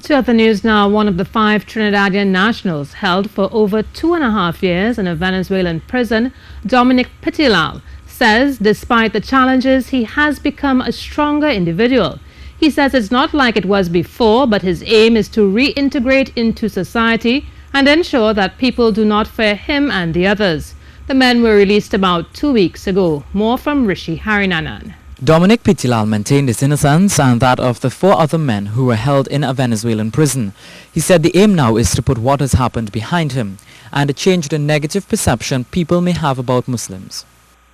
To other news now, one of the 5 Trinidadian nationals held for over 2.5 years in a Venezuelan prison, Dominic Pitilal, says despite the challenges, he has become a stronger individual. He says it's not like it was before, but his aim is to reintegrate into society and ensure that people do not fear him and the others. The men were released about 2 weeks ago. More from Rishi Harinanan. Dominic Pitilal maintained his innocence and that of the 4 other men who were held in a Venezuelan prison. He said the aim now is to put what has happened behind him and to change the negative perception people may have about Muslims.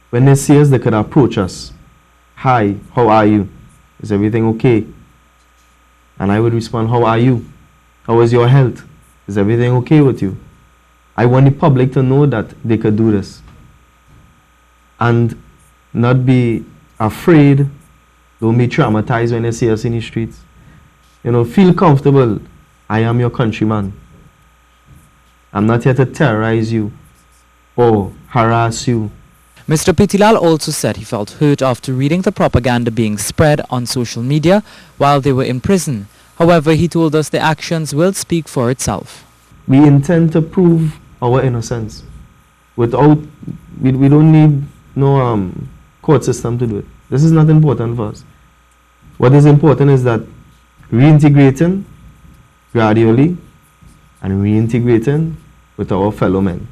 When they see us, they could approach us. Hi, how are you? Is everything okay? And I would respond, how are you? How is your health? Is everything okay with you? I want the public to know that they could do this and not be afraid. Don't be traumatized when they see us in the streets. You know, feel comfortable. I am your countryman. I'm not here to terrorize you or harass you. Mr. Pitilal also said he felt hurt after reading the propaganda being spread on social media while they were in prison. However, he told us the actions will speak for itself. We intend to prove our innocence. We don't need no court system to do it. This is not important for us. What is important is that reintegrating gradually and reintegrating with our fellow men.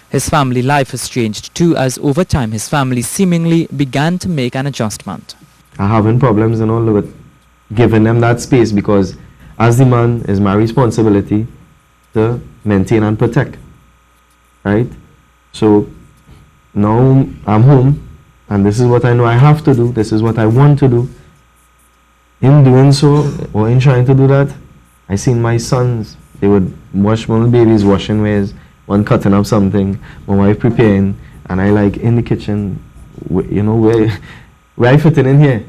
His family life has changed too, as over time his family seemingly began to make an adjustment. I'm having problems and all with giving them that space, because as the man, it's my responsibility to maintain and protect, right? So now I'm home and this is what I know I have to do, this is what I want to do. In doing so, or in trying to do that, I seen my sons, they would wash my little babies washing ways, one cutting up something, my wife preparing, and I like in the kitchen, you know, where I fitting in here.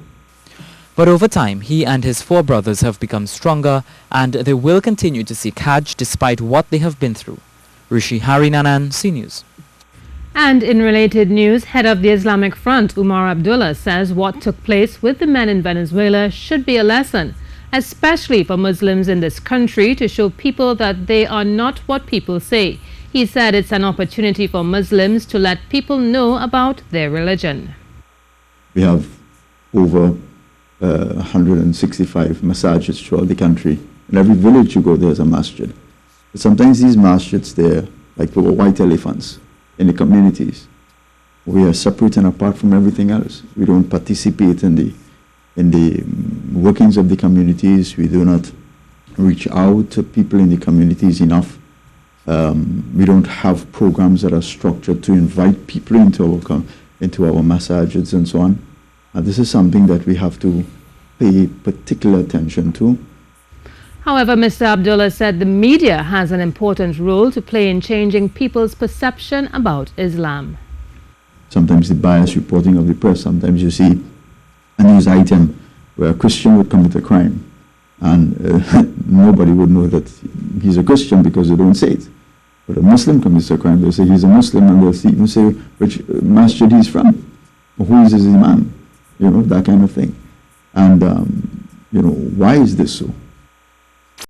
But over time, he and his 4 brothers have become stronger and they will continue to seek Hajj despite what they have been through. Rishi Harinanan, C News. And in related news, head of the Islamic Front, Umar Abdullah, says what took place with the men in Venezuela should be a lesson, especially for Muslims in this country, to show people that they are not what people say. He said it's an opportunity for Muslims to let people know about their religion. We have over 165 masajids throughout the country. In every village you go, there's a masjid. But sometimes these masjids, they're like the white elephants in the communities. We are separate and apart from everything else. We don't participate in the workings of the communities. We do not reach out to people in the communities enough. We don't have programs that are structured to invite people into our masajids and so on. This is something that we have to pay particular attention to. However, Mr. Abdullah said the media has an important role to play in changing people's perception about Islam. Sometimes the biased reporting of the press, sometimes you see a news item where a Christian would commit a crime and nobody would know that he's a Christian because they don't say it. But a Muslim commits a crime, they'll say he's a Muslim, and they'll even say which masjid he's from, or who is his imam, you know, that kind of thing. And, you know, why is this so?